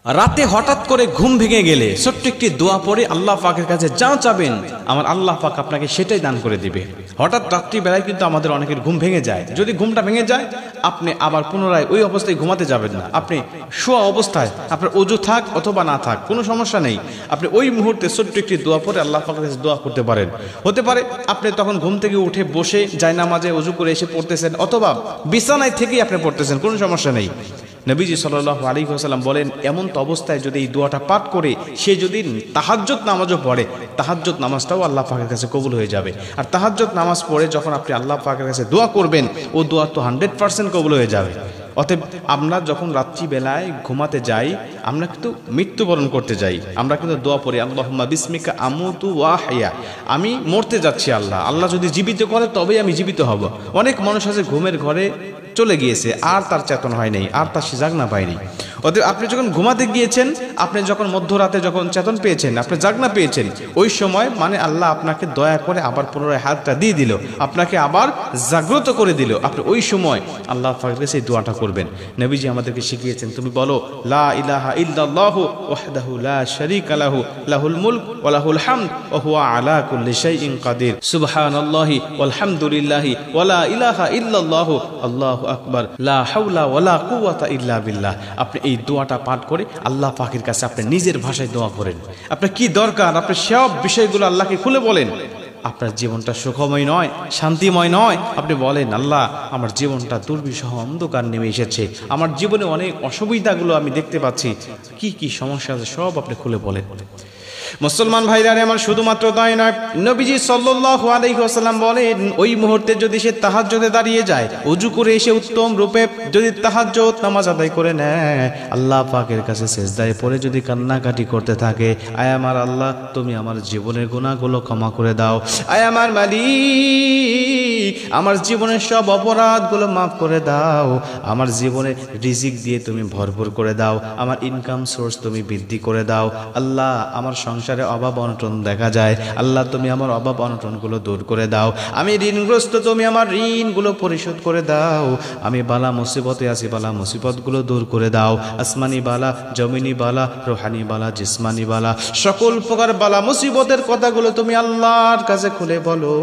রাতে হঠাৎ করে ঘুম ভেঙে গেলে ছোট্ট একটি দোয়া পড়ে আল্লাহ পাকের কাছে যা চাবেন আমার আল্লাহ পাক আপনাকে সেটাই দান করে দিবে। হঠাৎ রাত্রিবেলায় কিন্তু আমাদের অনেকের ঘুম ভেঙে যায়। যদি ঘুমটা ভেঙে যায় আপনি আবার পুনরায় ওই অবস্থায় ঘুমাতে যাবেন না। আপনি শোয়া অবস্থায় আপনার ওযু থাক অথবা না থাক কোনো সমস্যা নেই, আপনি ওই মুহূর্তে ছোট্ট একটি দোয়া পড়ে আল্লাহ পাকের কাছে দোয়া করতে পারেন। হতে পারে আপনি তখন ঘুম থেকে উঠে বসে জায়নামাজে ওযু করে এসে পড়তেছেন অথবা বিছানায় থেকেই আপনি পড়তেছেন, কোনো সমস্যা নেই। নবীজি সাল্লাল্লাহু আলাইহি ওয়াসাল্লাম বলেন এমন তো অবস্থায় যদি এই দোয়াটা পাঠ করে সে যদি তাহাজ্জুদ নামাজও পড়ে তাহাজ্জুদ নামাজটাও আল্লাহ পাকের কাছে কবুল হয়ে যাবে। আর তাহাজ্জুদ নামাজ পড়ে যখন আপনি আল্লাহ পাকের কাছে দোয়া করবেন ও দোয়া তো 100% কবুল হয়ে যাবে। অতএব আমরা যখন রাত্রিবেলায় ঘুমাতে যাই আমরা কিন্তু মৃত্যুবরণ করতে যাই, আমরা কিন্তু দোয়া পড়ি আল্লাহুম্মা বিসমিকা আমুতু ওয়া আহইয়া, আমি মরতে যাচ্ছি আল্লাহ, আল্লাহ যদি জীবিত করে তবেই আমি জীবিত হব। অনেক মানুষ আছে ঘুমের ঘরে চলে গিয়েছে আর তার চেতনা হয় নাই, আর তার সে জাগনা পায়নি। অতএব আপনি যখন ঘুমাতে গিয়েছেন, আপনি যখন মধ্যরাতে যখন চেতন পেয়েছেন, আপনি জাগনা পেয়েছেন, ওই সময় মানে আল্লাহ আপনাকে দয়া করে আবার পুনরায় হাতটা দিয়ে দিল, আপনাকে আবার জাগ্রত করে দিল। আপনি ওই সময় আল্লাহ পাকের কাছে এই দোয়াটা করবেন। নবীজি আমাদেরকে শিখিয়েছেন তুমি বলো লা ইলাহা ইল্লাল্লাহু ওয়াহদাহু লা শারীকা লাহু লাহুল মুলক ওয়া লাহুল হামদ ওয়া হুয়া আলা কুল্লি শাইইন কাদির সুবহানাল্লাহি ওয়াল হামদুলিল্লাহি ওয়া লা ইলাহা ইল্লাল্লাহু আল্লাহু আকবার লা হাওলা ওয়ালা কুওয়াতা ইল্লা বিল্লাহ। আপনি এই দোয়াটা পাঠ করে আল্লাহ পাকের কাছে আপনি নিজের ভাষায় দোয়া করেন। আপনার কি দরকার আপনি সব বিষয়গুলো আল্লাহকে খুলে বলেন। আপনার জীবনটা সুখময় নয়, শান্তিময় নয়, আপনি বলেন আল্লাহ আমার জীবনটা দুর্বিষহ অন্ধকার নেমে এসেছে, আমার জীবনে অনেক অসুবিধাগুলো আমি দেখতে পাচ্ছি, কি কি সমস্যা আছে সব আপনি খুলে বলেন। মুসলমান ভাইরা আমার শুধুমাত্র তাই নয়, নবীজি সাল্লাল্লাহু আলাইহি ওয়াসাল্লাম বলেন ওই মুহূর্তে যদি সে তাহাজ্জুদে দাঁড়িয়ে যায়, ওযু করে এসে উত্তম রূপে যদি তাহাজ্জুদ নামাজ আদায় করে নেয়, আল্লাহ পাকের কাছে সিজদায় পড়ে যদি কান্নাকাটি করতে থাকে, আয় আমার আল্লাহ তুমি আমার জীবনের গুনাহগুলো ক্ষমা করে দাও, আয় আমার মালিক আমার জীবনের সব অপরাধগুলো মাফ করে দাও, আমার জীবনে রিজিক দিয়ে তুমি ভরপুর করে দাও, আমার ইনকাম সোর্স তুমি বৃদ্ধি করে দাও, আল্লাহ আমার সংসারে অভাব অনটন দেখা যায়, আল্লাহ তুমি আমার অভাব অনটনগুলো দূর করে দাও, আমি ঋণগ্রস্ত তুমি আমার ঋণগুলো পরিশোধ করে দাও, আমি বালা মুসিবতে আছি বালা মুসিবতগুলো দূর করে দাও, আসমানি বালা জমিনি বালা রোহানি বালা জিসমানি বালা সকল প্রকার বালা মুসিবতের কথাগুলো তুমি আল্লাহর কাছে খুলে বলো,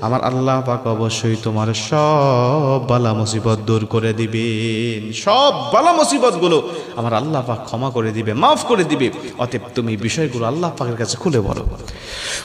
আমার আল্লাহ পাক অবশ্যই তোমার সব বালা মুসিবত দূর করে দিবেন, সব বালা মুসিবতগুলো আমার আল্লাহ পাক ক্ষমা করে দিবে, মাফ করে দিবে। অতএব তুমি বিষয়গুলো আল্লাহ পাকের কাছে খুলে বলো।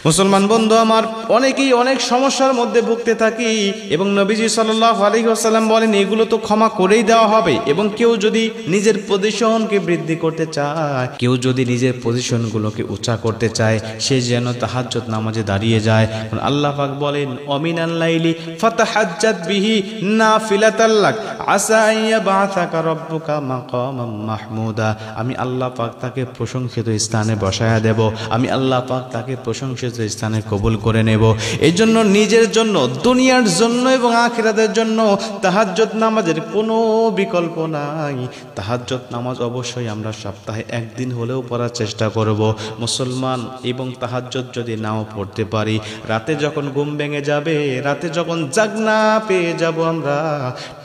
মুসলমান বন্ধু আমার, অনেকেই অনেক সমস্যার মধ্যে ভুগতে থাকি এবং নবীজি সাল্লাল্লাহু আলাইহি ওয়াসাল্লাম বলেন এগুলো তো ক্ষমা করেই দেওয়া হবে। এবং কেউ যদি নিজের পজিশনকে বৃদ্ধি করতে চায়, কেউ যদি নিজের পজিশনগুলোকে উঁচা করতে চায়, সে যেন তাহাজ্জুদ নামাজে দাঁড়িয়ে যায়। আল্লাহ পাক বলেন অমিনাল লাইলি ফাতাহাজ্জাত বিহি নাফিলাতাল লাক আসা আইয়াবাসাকা রাব্বুকা মাকামাম মাহমুদা। আমি আল্লাহ পাক তাকে প্রশংসিত স্থানে বসায়া দেব, আমি আল্লাহ পাক তাকে প্রশংসিত স্থানে কবুল করে নেব। এই জন্য নিজের জন্য, দুনিয়ার জন্য এবং আখিরাতের জন্য তাহাজ্জুদ নামাজের কোনো বিকল্প নাই। তাহাজ্জুদ নামাজ অবশ্যই আমরা সপ্তাহে একদিন হলেও পড়ার চেষ্টা করব মুসলমান। এবং তাহাজ্জুদ যদি নাও পড়তে পারি, রাতে যখন ঘুম ভেঙে যাবে, রাতে যখন জাগনা পেয়ে যাব আমরা,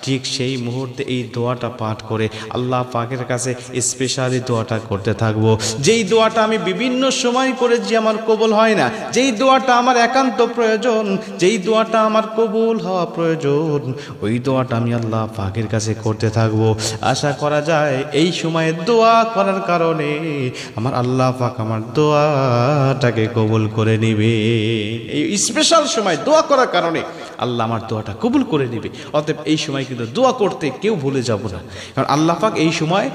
ঠিক সেই মুহূর্তে এই দোয়াটা পাঠ করে আল্লাহ পাকের কাছে স্পেশালি দোয়াটা করতে থাকবো। যেই দোয়াটা আমি বিভিন্ন সময় করেছি আমার কবুল হয় না, যেই দোয়াটা আমার একান্ত প্রয়োজন, যেই দোয়াটা আমার কবুল হওয়া প্রয়োজন, ওই দোয়াটা আমি আল্লাহ পাকের কাছে করতে থাকবো। আশা করা যায় এই সময়ে দোয়া করার কারণে আমার আল্লাহ পাক আমার দোয়াটাকে কবুল করে নিবে। এই স্পেশাল সময় দোয়া করার কারণে আল্লাহ আমার দোয়াটা কবুল করে নিবে। অতএব এই সময় কিন্তু দোয়া করতে কেউ ভুলে যাব না, কারণ আল্লাহ পাক এই সময়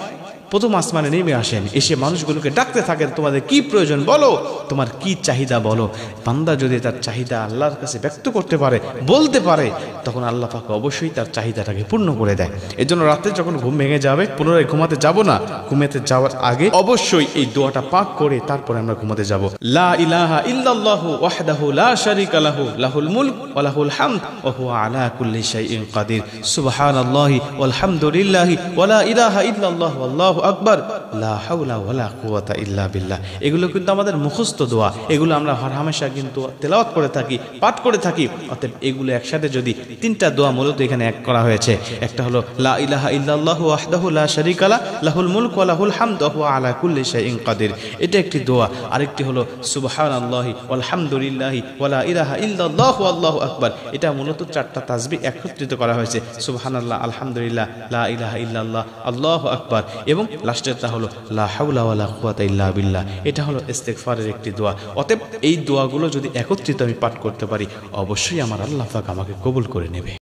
প্রথম আসমানে নেমে আসেন, এসে মানুষগুলোকে ডাকতে থাকেন তোমাদের কি প্রয়োজন বলো, তোমার কি চাহিদা বলো। বান্দা যদি তার চাহিদা আল্লাহর কাছে ব্যক্ত করতে পারে, বলতে পারে, তখন আল্লাহ পাক অবশ্যই তার চাহিদাটাকে পূর্ণ করে দেয়। এই জন্য রাতে যখন ঘুম ভেঙে যাবে, পুনরায় ঘুমাতে যাব না, ঘুমাতে যাওয়ার আগে অবশ্যই এই দোয়াটা পাঠ করে তারপরে আমরা ঘুমাতে যাব। লা ইলাহা ইল্লাল্লাহু ওয়াহদাহু লা শারীকা লাহু লাহুল মুলক ওয়া লাহুল হামদ ওয়া হুয়া আলা কুল্লি শাইইন কাদির সুবহানাল্লাহি ওয়াল হামদুলিল্লাহি ওয়া লা ইলাহা ইল্লাল্লাহু আল্লাহু আকবার, লা হাওলা ওয়ালা কুওয়াতা ইল্লা বিল্লাহ। এগুলো কিন্তু আমাদের মুখস্থ দোয়া, এগুলো আমরা হরহামেশা কিন্তু তেলাওয়াত করে থাকি, পাঠ করে থাকি। অতএব এগুলো একসাথে যদি তিনটা দোয়া মূলত এখানে এক করা হয়েছে, একটা হলো লা ইলাহা ইল্লাল্লাহু ওয়াহদাহু লা শারীকা লা লাহুল মুলকু ওয়া লাহুল হামদু ওয়া হুয়া আলা কুল্লি শাইইন কাদির, এটা একটি দোয়া। আরেকটি হলো সুবহানাল্লাহি ওয়ালহামদুলিল্লাহি ওয়া লা ইলাহা ইল্লাল্লাহু আল্লাহু আকবার, এটা মূলত চারটা তাসবিহ একত্রিত করা হয়েছে, সুবহানাল্লাহ, আলহামদুলিল্লাহ, লা ইলাহা ইল্লাল্লাহ, আল্লাহু আকবার, এবং লাস্টেরটা হলো লা হাওলা ওয়ালা কুওয়াতা ইল্লা বিল্লাহ, এটা হলো ইস্তেগফারের একটি দোয়া। অতএব এই দোয়াগুলো যদি একত্রিত আমি পাঠ করতে পারি, অবশ্যই আমার আল্লাহ পাক আমাকে কবুল করে নেবে।